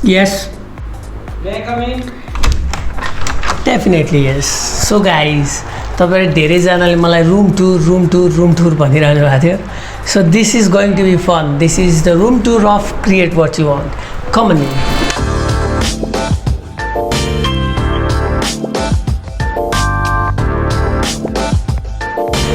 Yes. May I come in? Definitely yes. So guys, तपाईहरु धेरैजनाले मलाई room tour भनिरहनु भएको थियो. So this is going to be fun. This is the room tour of Create What You Want. Come on in.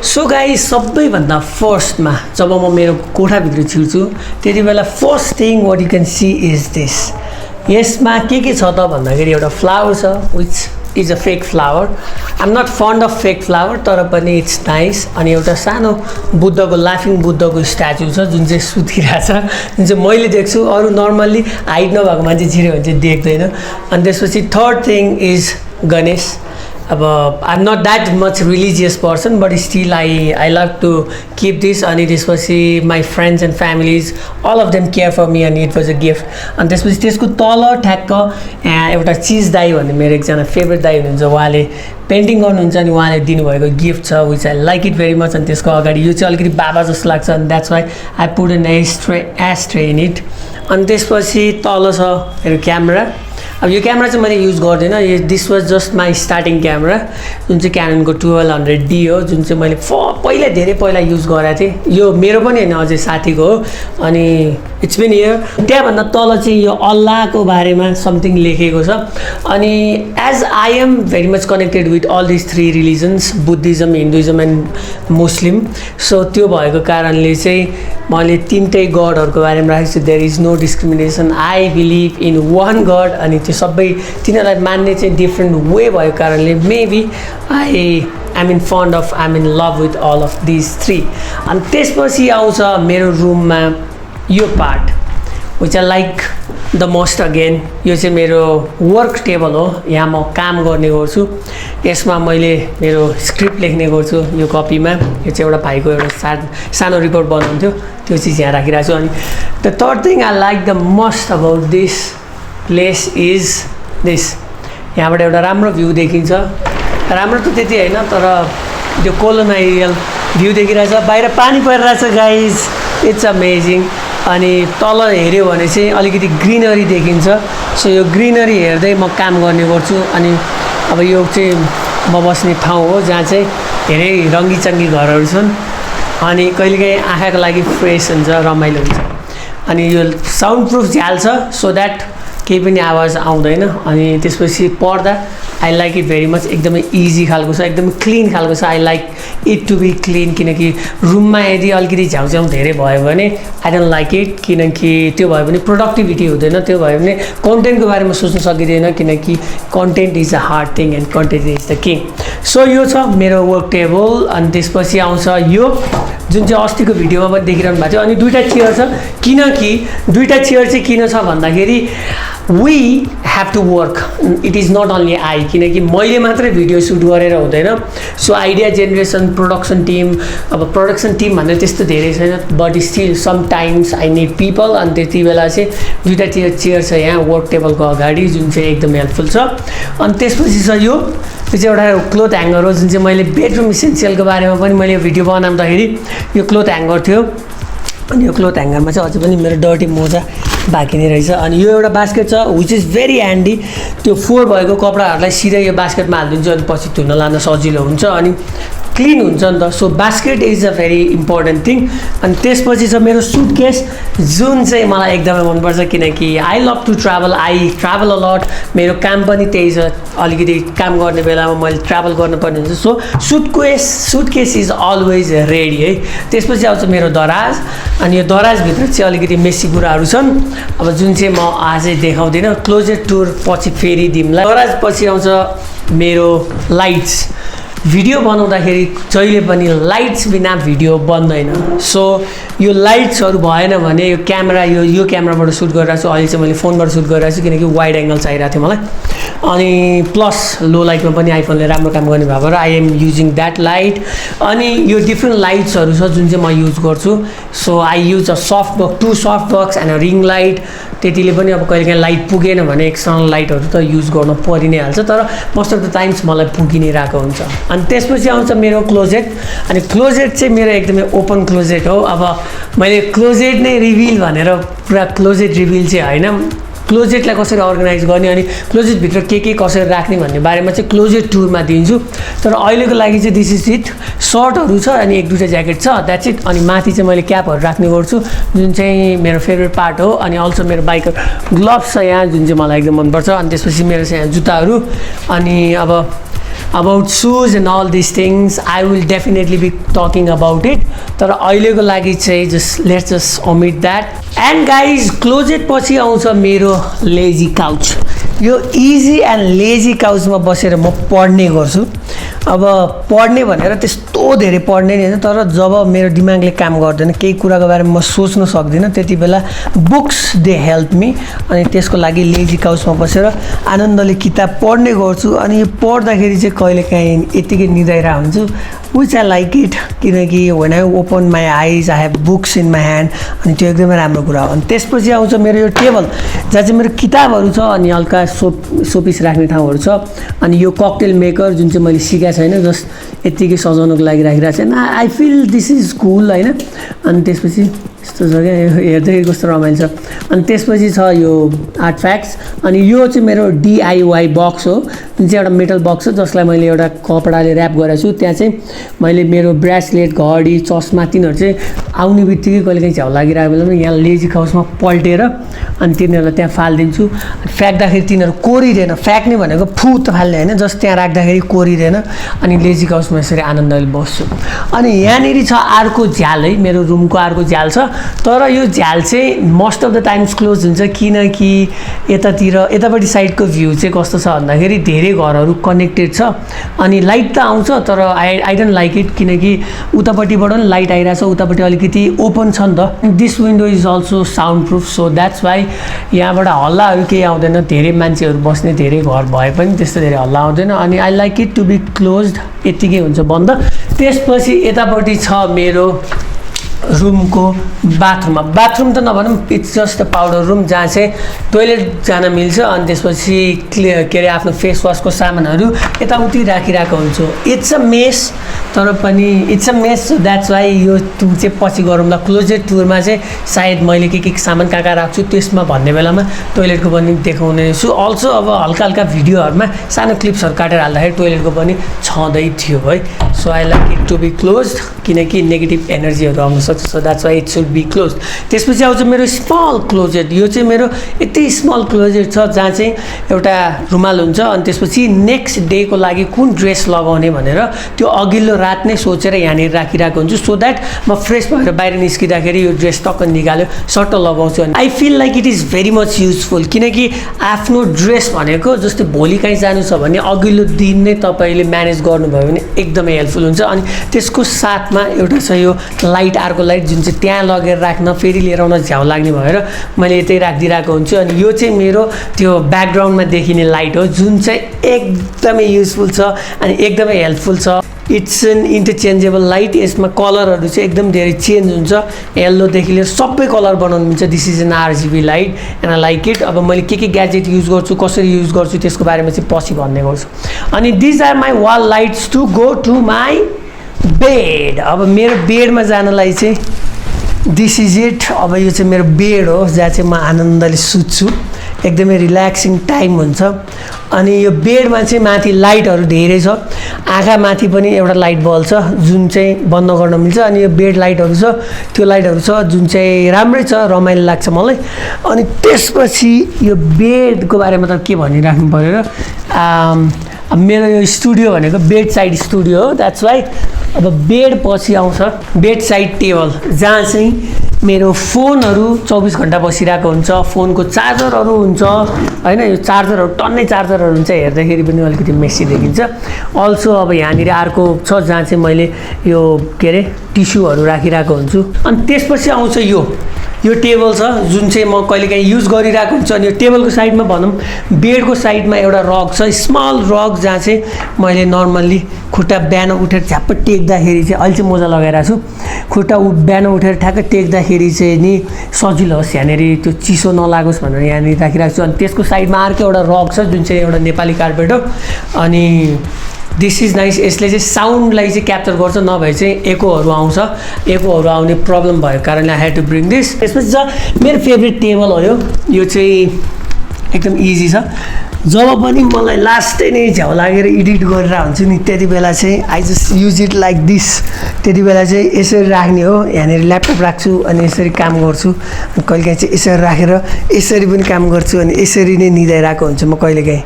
So guys, सबैभन्दा फर्स्टमा जब म मेरो कोठाभित्र छिर्छु त्यतिबेला first thing what you can see is this. यसमा के छ त भन्दाखेरि एउटा फ्लावर छ which is a fake flower. I'm not fond of fake flower तर पनि it's nice. अनि एउटा सानो बुद्धको लाफिङ बुद्धको स्ट्याचु छ जुन चाहिँ सुतिरहेछ, जुन चाहिँ मैले देख्छु. अरु नर्मली हाइट नभएको मान्छे छिर्यो भने चाहिँ देख्दैन. अनि त्यसपछि third thing is Ganesh. I'm not that much religious person, but still I love to keep this. And त्यसपछि my friends and families, all of them care for me and it was a gift. अनि त्यसपछि त्यसको तल ठ्याक्क एउटा चिज दाइ भन्ने मेरो एकजना फेभरेट दाइ हुनुहुन्छ, उहाँले पेन्टिङ गर्नुहुन्छ अनि उहाँले दिनुभएको गिफ्ट छ which I like it very much. अनि त्यसको अगाडि यो चाहिँ अलिकति बाबा जस्तो लाग्छ and that's why I put an ashtray in it. अनि त्यसपछि तल छ मेरो क्यामेरा. अब यो क्यामेरा चाहिँ मैले युज गर्दैन. यो this was just my starting camera जुन चाहिँ क्याननको 1200D हो, जुन चाहिँ मैले धेरै पहिला युज गरेको थिएँ. यो मेरो पनि होइन, अझै साथीको हो. अनि इट्स बिन हियर. त्यहाँभन्दा तल चाहिँ यो अल्लाहको बारेमा समथिङ लेखेको छ. अनि as I am very much connected with all this 3 religions, Buddhism, Hinduism and Muslim. So त्यो भएको कारणले चाहिँ मैले 3टै गडहरूको बारेमा राखेको छु. There is no discrimination. I believe in one god. अनि त्यो सबै तिनीहरूलाई मान्ने चाहिँ डिफ्रेन्ट वे भएको कारणले maybe I'm in love with all of these 3. अनि त्यसपछि आउँछ मेरो रुममा यो part which I like the most again. यो चाहिँ मेरो वर्क टेबल हो. यहाँ म काम गर्ने गर्छु. यसमा मैले मेरो स्क्रिप्ट लेख्ने गर्छु यो कपीमा. यो चाहिँ एउटा भाइको एउटा सानो रिपोर्ट बनाउँथ्यो, त्यो चिज यहाँ राखिरहेको छु. अनि the third thing I like the most about this place is this. यहाँबाट एउटा राम्रो भ्यू देखिन्छ. राम्रो त त्यति होइन तर त्यो कोलोनाइरियल भ्यू देखिरहेछ. बाहिर पानी परिरहेछ गाइज, इट्स अमेजिङ. अनि तल हेऱ्यो भने चाहिँ अलिकति ग्रिनरी देखिन्छ. सो यो ग्रिनरी हेर्दै म काम गर्ने गर्छु. अनि अब यो चाहिँ म बस्ने ठाउँ हो जहाँ चाहिँ धेरै रङ्गीचङ्गी घरहरू छन्. अनि कहिलेकाहीँ आँखाको लागि फ्रेस हुन्छ, रमाइलो हुन्छ. अनि यो साउन्ड प्रुफ झ्याल छ सो द्याट केही पनि आवाज आउँदैन. अनि त्यसपछि पर्दा I like it very much. एकदमै इजी खालको छ, एकदमै क्लिन खालको छ. I like it to be clean, किनकि रुममा यदि अलिकति झ्याउझ्याउ धेरै भयो भने आई डोन्ट लाइक इट. किनकि त्यो भयो भने प्रोडक्टिभिटी हुँदैन, त्यो भयो भने कन्टेन्टको बारेमा सोच्न सकिँदैन. किनकि content is a hard thing and content is the king. So यो छ मेरो वर्क टेबल. अनि त्यसपछि आउँछ यो जुन चाहिँ अस्तिको भिडियोमा पनि देखिरहनु भएको थियो. अनि 2टा चेयर छ. किनकि 2टा चेयर चाहिँ किन छ भन्दाखेरि we have to work. It is not only I, किनकि मैले मात्रै भिडियो सुट गरेर हुँदैन. So idea generation, production team, अब प्रोडक्सन टिम भन्दा त्यस्तो धेरै छैन, but still sometimes I need people. अनि त्यति बेला चाहिँ 2टा चेयर छ यहाँ वर्क टेबलको अगाडि जुन चाहिँ एकदम हेल्पफुल छ. अनि त्यसपछि छ यो चाहिँ एउटा क्लोथ ह्याङ्गर हो जुन चाहिँ मैले बेडरुम इसेन्सियलको बारेमा पनि मैले भिडियो बनाउँदाखेरि यो क्लोथ ह्याङ्गर थियो. अनि यो क्लोथ ह्याङ्गरमा चाहिँ अझै पनि मेरो डर्टी मोजा बाँकी नै रहेछ. अनि यो एउटा बास्केट छ विच इज भेरी ह्यान्डी. त्यो 4 भएको कपडाहरूलाई सिधै यो बास्केटमा हालिदिन्छु अनि पछि धुन लान सजिलो हुन्छ अनि क्लिन हुन्छ नि त. So basket is a very important thing. अनि त्यसपछि छ मेरो सुटकेस जुन चाहिँ मलाई एकदमै मनपर्छ किनकि I love to travel. I travel a lot. मेरो काम पनि त्यही छ, अलिकति काम गर्ने बेलामा मैले ट्राभल गर्नुपर्ने हुन्छ. So suitcase is always ready है. त्यसपछि आउँछ मेरो दराज. अनि यो दराजभित्र चाहिँ अलिकति मेसी कुराहरू छन् अब जुन चाहिँ म आजै देखाउँदिनँ. क्लोजेट टुर पछि फेरि दिउँला. दराजपछि आउँछ मेरो लाइट्स. भिडियो बनाउँदाखेरि जहिले पनि लाइट्स बिना भिडियो बन्दैन. सो यो लाइट्सहरू भएन भने यो क्यामेरा यो क्यामेराबाट सुट गरिरहेको छु. अहिले चाहिँ मैले फोनबाट सुट गरिरहेको छु किनकि वाइड एङ्गल चाहिरहेको थियो मलाई. अनि प्लस लो लाइटमा पनि आइफोनले राम्रो काम गर्ने भएको र I am using that light. अनि यो डिफ्रेन्ट लाइट्सहरू छ जुन चाहिँ म युज गर्छु. So I use a soft box, 2 soft box and a ring light. त्यतिले पनि अब कहिलेकाहीँ लाइट पुगेन भने एक्सटर्नल लाइटहरू त युज गर्न परि नै हाल्छ, तर मोस्ट अफ द टाइम्स मलाई पुगि नै रहेको हुन्छ. अनि त्यसपछि आउँछ मेरो क्लोजेट. अनि क्लोजेट चाहिँ मेरो एकदमै ओपन क्लोजेट हो. अब मैले क्लोजेट नै रिभिल भनेर पुरा क्लोजेट रिभिल चाहिँ होइन, क्लोजेटलाई कसरी अर्गनाइज गर्ने अनि क्लोजेटभित्र के कसरी राख्ने भन्ने बारेमा चाहिँ क्लोजेट टुरमा दिन्छु। तर अहिलेको लागि चाहिँ दिस इज इट। सर्टहरू छ अनि 1-2टा ज्याकेट छ, द्याट्स इट। अनि माथि चाहिँ मैले क्यापहरू राख्ने गर्छु जुन चाहिँ मेरो फेभरेट पार्ट हो। अनि अल्सो मेरो बाइकर ग्लोभ्स छ यहाँ जुन चाहिँ मलाई एकदम मनपर्छ। अनि त्यसपछि मेरो चाहिँ यहाँ जुत्ताहरू अनि अब about shoes and all these things I will definitely be talking about it, तर अहिलेको लागि चाहिँ let's just omit that. And guys, closet पछि आउँछ मेरो लेजी काउच। यो इजी एन्ड लेजी काउचमा बसेर म पढ्ने गर्छु। अब पढ्ने भनेर त्यस्तो धेरै पढ्ने नि होइन, तर जब मेरो दिमागले काम गर्दैन, केही कुराको बारेमा म सोच्न सक्दिनँ, त्यति बेला बुक्स दे हेल्प मी। अनि त्यसको लागि लेजी काउचमा बसेर आनन्दले किताब पढ्ने गर्छु। अनि यो पढ्दाखेरि चाहिँ कहिलेकाहीँ यत्तिकै निदाइरहेको हुन्छु, विच आई लाइक इट, किनकि when I open my eyes I have books in my hand. अनि त्यो एकदमै राम्रो कुरा हो। अनि त्यसपछि आउँछ मेरो यो टेबल जहाँ चाहिँ मेरो किताबहरू छ अनि हल्का सोपिस राख्ने ठाउँहरू छ। अनि यो ककटेल मेकर जुन चाहिँ मैले सिकेको छैन, जस्ट यत्तिकै सजाउनको लागि राखिरहेको छैन। आई फिल दिस इज कुल होइन। अनि त्यसपछि यस्तो छ क्या, यो हेर्दाखेरि कस्तो रमाइलो छ। अनि त्यसपछि छ यो आर्ट फ्याक्ट्स। अनि यो चाहिँ मेरो DIY बक्स हो जुन चाहिँ एउटा मेटल बक्स हो जसलाई मैले एउटा कपडाले ऱ्याप गरेको छु। त्यहाँ चाहिँ मैले मेरो ब्रेसलेट, घडी, चस्मा तिनीहरू चाहिँ आउने बित्तिकै कहिलेकाहीँ झ्याउ लागिरहेको बेलामा यहाँ लेजी काउचमा पल्टेर अनि तिनीहरूलाई त्यहाँ फालिदिन्छु। फ्याँक्दाखेरि तिनीहरू कोरिँदैन, फ्याँक्ने भनेको फुत फाल्ने होइन, जस्ट त्यहाँ राख्दाखेरि कोरिँदैन। अनि लेजी काउचमा यसरी आनन्दले बस्छु। अनि यहाँनिर छ अर्को झ्याल है, मेरो रुमको अर्को झ्याल छ, तर यो झ्याल चाहिँ most of the times close हुन्छ किनकि यतापट्टि साइडको भ्यू चाहिँ कस्तो छ भन्दाखेरि धेरै घरहरू कनेक्टेड छ अनि लाइट त आउँछ, तर आई डोन्ट लाइक इट किनकि उतापट्टिबाट पनि लाइट आइरहेछ, उतापट्टि अलिकति ओपन छ नि त। This window is also sound proof, so that's why यहाँबाट हल्लाहरू केही आउँदैन। धेरै मान्छेहरू बस्ने धेरै घर भए पनि त्यस्तो धेरै हल्ला आउँदैन। अनि I like it to be closed, यत्तिकै हुन्छ बन्द। त्यसपछि यतापट्टि छ मेरो रुमको बाथरुम त नभनौँ, it's just a powder room जहाँ चाहिँ टोइलेट जान मिल्छ। अनि त्यसपछि के अरे आफ्नो फेस वासको सामानहरू यताउति राखिरहेको हुन्छु। इट्स अ मेस, तर पनि it's a mess, so that's why यो टुर चाहिँ पछि गरौँला। क्लोजेट टुरमा चाहिँ सायद मैले के सामान कहाँ राख्छु त्यसमा भन्ने बेलामा टोइलेटको पनि देखाउने छु। अल्सो अब हल्का हल्का भिडियोहरूमा सानो क्लिप्सहरू काटेर हाल्दाखेरि टोइलेटको पनि छँदै थियो है। So I like it to be closed किनकि नेगेटिभ एनर्जीहरू आउन सक्छ, so that's why it should be close. त्यसपछि आउँछ मेरो स्मल क्लोजेट। यो चाहिँ मेरो यति स्मल क्लोजेट छ जहाँ चाहिँ एउटा रुमाल हुन्छ। अनि त्यसपछि नेक्स्ट डेको लागि कुन ड्रेस लगाउने भनेर त्यो अघिल्लो रात नै सोचेर यहाँनिर राखिरहेको हुन्छु, सो द्याट म फ्रेस भएर बाहिर निस्किँदाखेरि यो ड्रेस टक्क निकाल्यो सट्ट लगाउँछु। अनि I feel like it is very much useful किनकि आफ्नो ड्रेस भनेको जस्तै भोलि कहीँ जानु छ भने अघिल्लो दिन नै तपाईँले म्यानेज गर्नुभयो भने एकदमै हेल्पफुल हुन्छ। अनि त्यसको साथमा एउटा छ यो लाइट, अर्को लाइट जुन चाहिँ त्यहाँ लगेर राख्न फेरि लिएर आउन झ्याउ लाग्ने भएर मैले यतै राखिदिरहेको हुन्छु। अनि यो चाहिँ मेरो त्यो ब्याकग्राउन्डमा देखिने लाइट हो जुन चाहिँ एकदमै युजफुल छ अनि एकदमै हेल्पफुल छ। इट्स एन इन्टरचेन्जेबल लाइट, यसमा कलरहरू चाहिँ एकदम धेरै चेन्ज हुन्छ, येल्लोदेखि लिएर सबै कलर बनाउनु मिल्छ। This is an RGB light and I like it. अब मैले के ग्याजेट युज गर्छु, कसरी युज गर्छु त्यसको बारेमा चाहिँ पछि भन्ने गर्छु। अनि these are my wall lights to go to my bed. अब मेरो बेडमा जानलाई चाहिँ दिस इज इट। अब यो चाहिँ मेरो बेड हो जहाँ चाहिँ म आनन्दले सुत्छु, एकदमै रिल्याक्सिङ टाइम हुन्छ। अनि यो बेडमा चाहिँ माथि लाइटहरू धेरै छ, आँखामाथि पनि एउटा लाइट बल्ब छ जुन चाहिँ बन्द गर्न मिल्छ। अनि यो बेड लाइटहरू छ, त्यो लाइटहरू छ जुन चाहिँ राम्रै छ, रमाइलो लाग्छ मलाई। अनि त्यसपछि यो बेडको बारेमा त के भनिराख्नु पऱ्यो र, मेरो यो स्टुडियो भनेको बेड साइड स्टुडियो हो, द्याट्स वाइ। अब बेड पछि आउँछ बेड साइड टेबल जहाँ चाहिँ मेरो फोनहरू 24 घन्टा बसिरहेको हुन्छ, फोनको चार्जरहरू हुन्छ होइन। यो चार्जरहरू टन्नै चार्जरहरू हुन्छ, हेर्दाखेरि पनि अलिकति मेसी देखिन्छ। अल्सो अब यहाँनिर अर्को छ जहाँ चाहिँ मैले यो के अरे टिस्युहरू राखिरहेको हुन्छु। अनि त्यसपछि आउँछ यो टेबल छ जुन चाहिँ म कहिलेकाहीँ युज गरिरहेको हुन्छु। अनि यो टेबलको साइडमा भनौँ बेडको साइडमा एउटा रग छ, स्मल रग जहाँ चाहिँ मैले नर्मल्ली खुट्टा बिहान उठेर झ्याप्प टेक्दाखेरि चाहिँ अहिले चाहिँ मोजा लगाइरहेको छु, खुट्टा बिहान उठेर ठ्याक्क टेक्दाखेरि चाहिँ नि सजिलो होस्, यहाँनिर त्यो चिसो नलागोस् भनेर यहाँनिर राखिरहेको छु। अनि त्यसको साइडमा अर्को एउटा रग छ जुन चाहिँ एउटा नेपाली कार्पेट हो। अनि दिस इज नाइस, यसले चाहिँ साउन्डलाई चाहिँ क्याप्चर गर्छ, नभए चाहिँ एकोहरू आउँछ, एकोहरू आउने प्रब्लम भएको कारणले I had to bring this. त्यसपछि छ मेरो फेभरेट टेबल हो यो चाहिँ एकदम इजी छ। जब पनि मलाई लास्टै नै झ्याउ लागेर एडिट गरेर हुन्छु नि त्यति बेला चाहिँ I just use it like this. त्यति बेला चाहिँ यसरी राख्ने हो, यहाँनिर ल्यापटप राख्छु अनि यसरी काम गर्छु, अनि कहिलेकाहीँ चाहिँ यसरी राखेर यसरी पनि काम गर्छु अनि यसरी नै निदाइरहेको हुन्छु म कहिलेकाहीँ।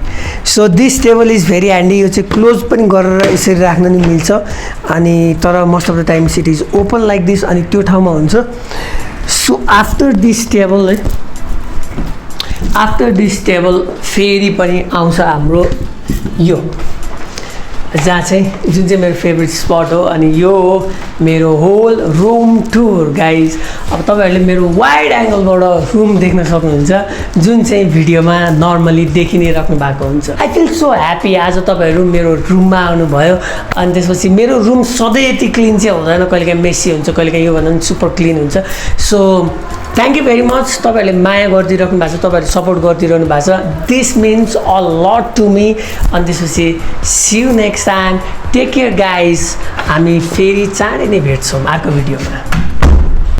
So this table is very handy. यो चाहिँ क्लोज पनि गरेर यसरी राख्न नि मिल्छ अनि तर most of the times it is open like this अनि त्यो ठाउँमा हुन्छ। सो आफ्टर दिस टेबल है, आफ्टर दिस टेबल फेरि पनि आउँछ हाम्रो यो, जहाँ चाहिँ जुन चाहिँ मेरो फेभरेट स्पट हो अनि यो हो मेरो होल रुम टुर गाइज। अब तपाईँहरूले मेरो वाइड एङ्गलबाट रुम देख्न सक्नुहुन्छ जुन चाहिँ भिडियोमा नर्मली देखि नै राख्नु भएको हुन्छ। आई फिल सो ह्याप्पी आज तपाईँहरू मेरो रुममा आउनुभयो अनि त्यसपछि मेरो रुम सधैँ यति क्लिन चाहिँ हुँदैन, कहिलेकाहीँ मेसी हुन्छ, कहिलेकाहीँ योभन्दा पनि सुपर क्लिन हुन्छ। So thank you very much, तपाईँहरूले माया गरिदिइराख्नु भएको छ, तपाईँहरूले सपोर्ट गरिदिइरहनु भएको छ। This means a lot to me. अनि त्यसपछि see you next time, take care guys. हामी फेरि चाँडै नै भेट्छौँ अर्को भिडियोमा।